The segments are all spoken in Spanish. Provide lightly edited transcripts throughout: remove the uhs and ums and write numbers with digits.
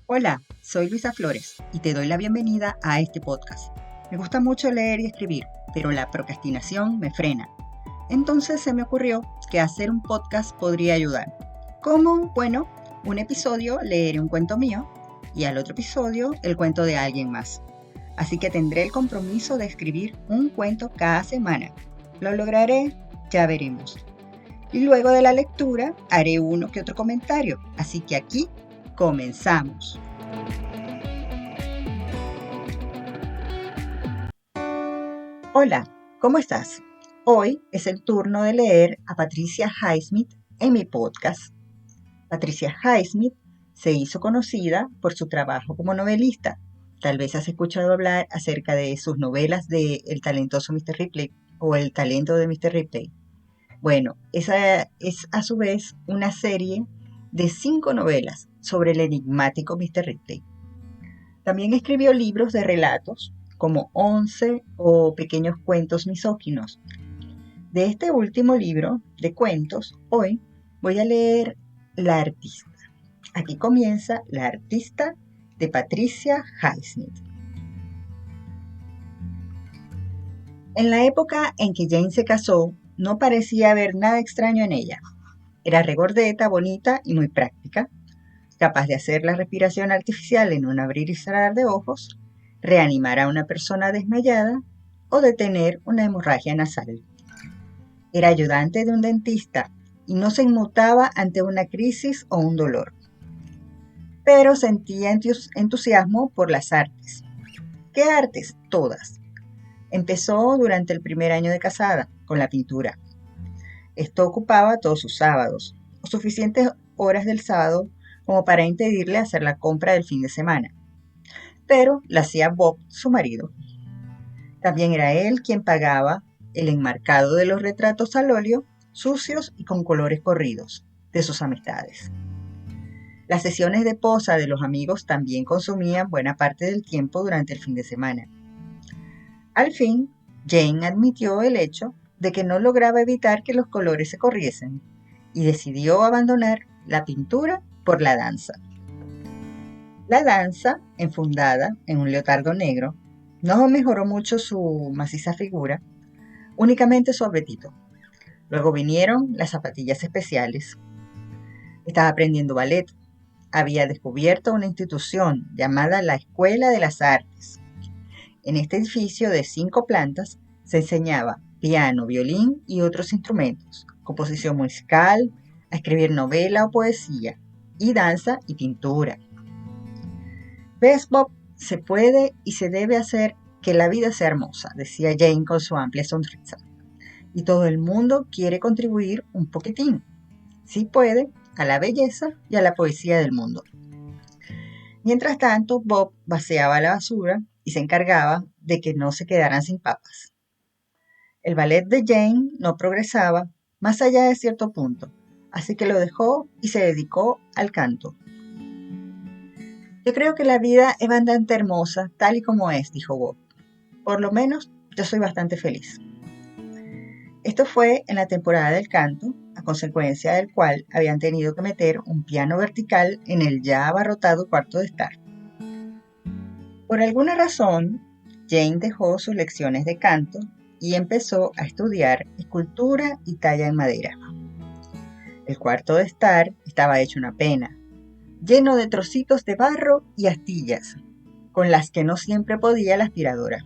Hola, soy Luisa Flores y te doy la bienvenida a este podcast. Me gusta mucho leer y escribir, pero la procrastinación me frena. Entonces se me ocurrió que hacer un podcast podría ayudar. ¿Cómo? Bueno, un episodio leeré un cuento mío y al otro episodio el cuento de alguien más. Así que tendré el compromiso de escribir un cuento cada semana. ¿Lo lograré? Ya veremos. Y luego de la lectura haré uno que otro comentario. Así que aquí comenzamos. Hola, ¿cómo estás? Hoy es el turno de leer a Patricia Highsmith en mi podcast. Patricia Highsmith se hizo conocida por su trabajo como novelista. Tal vez has escuchado hablar acerca de sus novelas de El talentoso Mr. Ripley o El talento de Mr. Ripley. Bueno, esa es a su vez una serie de 5 novelas sobre el enigmático Mr. Ripley. También escribió libros de relatos como 11 o Pequeños cuentos misóginos. De este último libro de cuentos, hoy voy a leer La artista. Aquí comienza La artista de Patricia Highsmith. En la época en que Jane se casó, no parecía haber nada extraño en ella. Era regordeta, bonita y muy práctica, capaz de hacer la respiración artificial en un abrir y cerrar de ojos, reanimar a una persona desmayada o detener una hemorragia nasal. Era ayudante de un dentista y no se inmutaba ante una crisis o un dolor. Pero sentía entusiasmo por las artes. ¿Qué artes? Todas. Empezó durante el primer año de casada, con la pintura. Esto ocupaba todos sus sábados, o suficientes horas del sábado como para impedirle hacer la compra del fin de semana. Pero la hacía Bob, su marido. También era él quien pagaba el enmarcado de los retratos al óleo, sucios y con colores corridos, de sus amistades. Las sesiones de posa de los amigos también consumían buena parte del tiempo durante el fin de semana. Al fin, Jane admitió el hecho de que no lograba evitar que los colores se corriesen y decidió abandonar la pintura por la danza. La danza, enfundada en un leotardo negro, no mejoró mucho su maciza figura, únicamente su apetito. Luego vinieron las zapatillas especiales. Estaba aprendiendo ballet. Había descubierto una institución llamada la Escuela de las Artes. En este edificio de 5 plantas se enseñaba piano, violín y otros instrumentos, composición musical, a escribir novela o poesía, y danza y pintura. ¿Ves, Bob? Se puede y se debe hacer que la vida sea hermosa, decía Jane con su amplia sonrisa. Y todo el mundo quiere contribuir un poquitín, si puede, a la belleza y a la poesía del mundo. Mientras tanto, Bob vaciaba la basura y se encargaba de que no se quedaran sin papas. El ballet de Jane no progresaba más allá de cierto punto, así que lo dejó y se dedicó al canto. Yo creo que la vida es bastante hermosa, tal y como es, dijo Bob. Por lo menos, yo soy bastante feliz. Esto fue en la temporada del canto, a consecuencia del cual habían tenido que meter un piano vertical en el ya abarrotado cuarto de estar. Por alguna razón, Jane dejó sus lecciones de canto y empezó a estudiar escultura y talla en madera. El cuarto de estar estaba hecho una pena, lleno de trocitos de barro y astillas, con las que no siempre podía la aspiradora.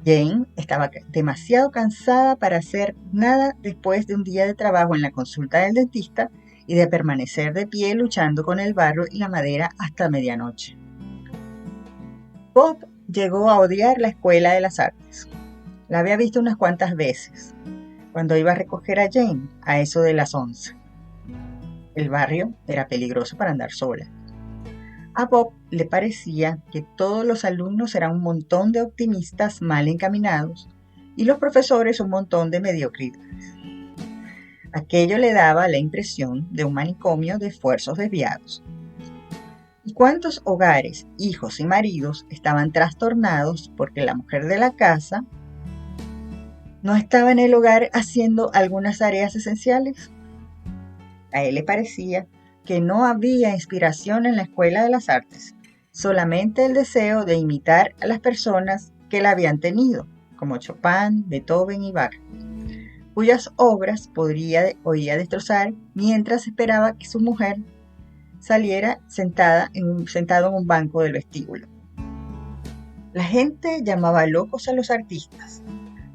Jane estaba demasiado cansada para hacer nada después de un día de trabajo en la consulta del dentista y de permanecer de pie luchando con el barro y la madera hasta medianoche. Bob llegó a odiar la Escuela de las Artes. La había visto unas cuantas veces, cuando iba a recoger a Jane a eso de las 11. El barrio era peligroso para andar sola. A Bob le parecía que todos los alumnos eran un montón de optimistas mal encaminados y los profesores un montón de mediocridades. Aquello le daba la impresión de un manicomio de esfuerzos desviados. ¿Y cuántos hogares, hijos y maridos estaban trastornados porque la mujer de la casa no estaba en el hogar haciendo algunas tareas esenciales? A él le parecía que no había inspiración en la Escuela de las Artes, solamente el deseo de imitar a las personas que la habían tenido, como Chopin, Beethoven y Bach, cuyas obras oía destrozar mientras esperaba que su mujer saliera sentado en un banco del vestíbulo. La gente llamaba locos a los artistas,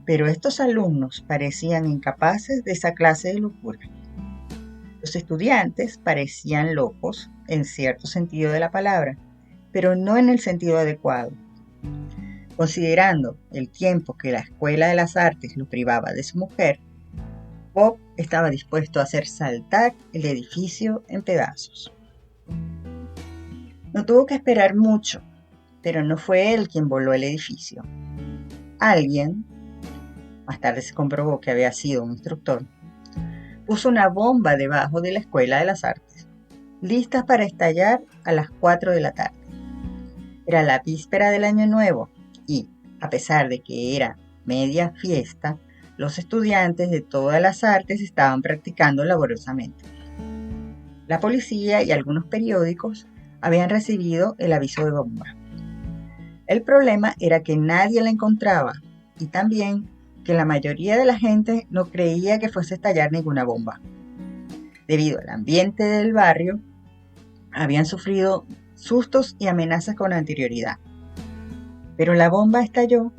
pero estos alumnos parecían incapaces de esa clase de locura. Los estudiantes parecían locos en cierto sentido de la palabra, pero no en el sentido adecuado. Considerando el tiempo que la Escuela de las Artes lo privaba de su mujer, Bob estaba dispuesto a hacer saltar el edificio en pedazos. No tuvo que esperar mucho, pero no fue él quien voló el edificio. Alguien, más tarde se comprobó que había sido un instructor, puso una bomba debajo de la Escuela de las Artes, lista para estallar a las 4 de la tarde. Era la víspera del Año Nuevo y, a pesar de que era media fiesta, los estudiantes de todas las artes estaban practicando laboriosamente. La policía y algunos periódicos habían recibido el aviso de bomba. El problema era que nadie la encontraba y también que la mayoría de la gente no creía que fuese a estallar ninguna bomba. Debido al ambiente del barrio, habían sufrido sustos y amenazas con anterioridad. Pero la bomba estalló,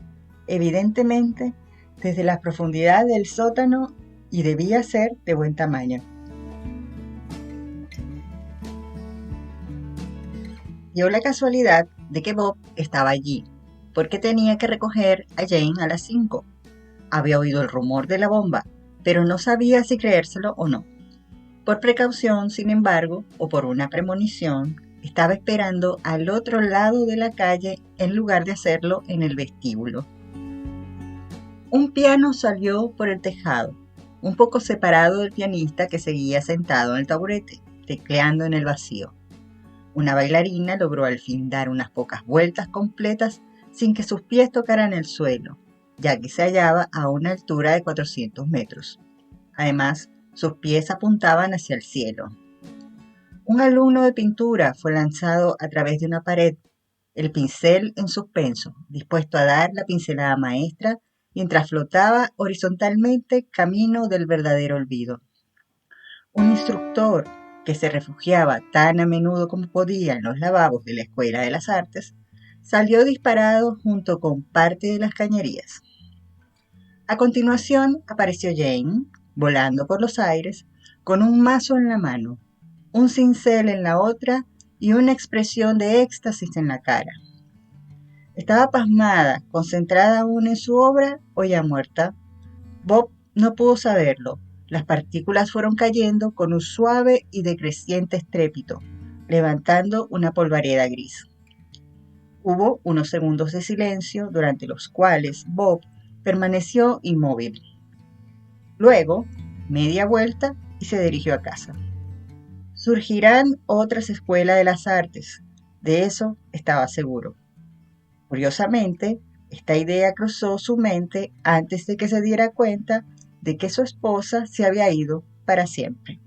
evidentemente, desde las profundidades del sótano y debía ser de buen tamaño. Dio la casualidad de que Bob estaba allí, porque tenía que recoger a Jane a las 5. Había oído el rumor de la bomba, pero no sabía si creérselo o no. Por precaución, sin embargo, o por una premonición, estaba esperando al otro lado de la calle en lugar de hacerlo en el vestíbulo. Un piano salió por el tejado, un poco separado del pianista que seguía sentado en el taburete, tecleando en el vacío. Una bailarina logró al fin dar unas pocas vueltas completas sin que sus pies tocaran el suelo, ya que se hallaba a una altura de 400 metros. Además, sus pies apuntaban hacia el cielo. Un alumno de pintura fue lanzado a través de una pared, el pincel en suspenso, dispuesto a dar la pincelada maestra mientras flotaba horizontalmente camino del verdadero olvido. Un instructor que se refugiaba tan a menudo como podía en los lavabos de la Escuela de las Artes, salió disparado junto con parte de las cañerías. A continuación apareció Jane, volando por los aires, con un mazo en la mano, un cincel en la otra y una expresión de éxtasis en la cara. Estaba pasmada, concentrada aún en su obra o ya muerta. Bob no pudo saberlo. Las partículas fueron cayendo con un suave y decreciente estrépito, levantando una polvareda gris. Hubo unos segundos de silencio durante los cuales Bob permaneció inmóvil. Luego, media vuelta y se dirigió a casa. Surgirán otras escuelas de las artes, de eso estaba seguro. Curiosamente, esta idea cruzó su mente antes de que se diera cuenta de que su esposa se había ido para siempre.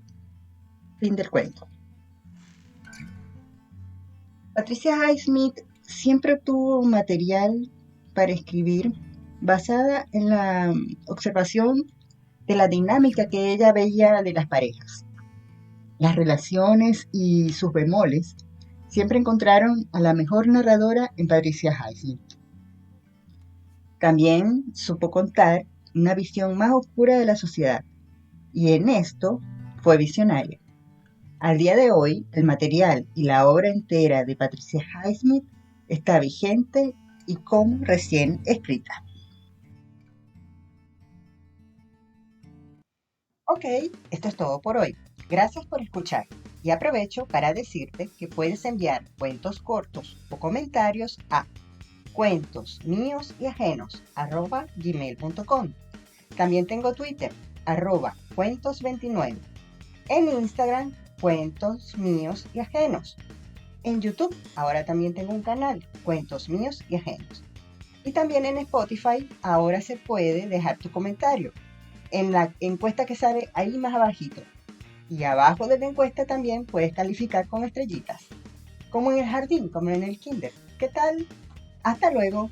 Fin del cuento. Patricia Highsmith siempre tuvo material para escribir basada en la observación de la dinámica que ella veía de las parejas. Las relaciones y sus bemoles siempre encontraron a la mejor narradora en Patricia Highsmith. También supo contar una visión más oscura de la sociedad, y en esto fue visionaria. Al día de hoy, el material y la obra entera de Patricia Highsmith está vigente y como recién escrita. Ok, esto es todo por hoy. Gracias por escuchar y aprovecho para decirte que puedes enviar cuentos cortos o comentarios a cuentosmiosajenos@gmail.com. También tengo Twitter, @cuentos29. En Instagram, Cuentos Míos y Ajenos. En YouTube, ahora también tengo un canal, Cuentos Míos y Ajenos. Y también en Spotify, ahora se puede dejar tu comentario en la encuesta que sale ahí más abajito. Y abajo de la encuesta también puedes calificar con estrellitas, como en el jardín, como en el kinder. ¿Qué tal? Hasta luego.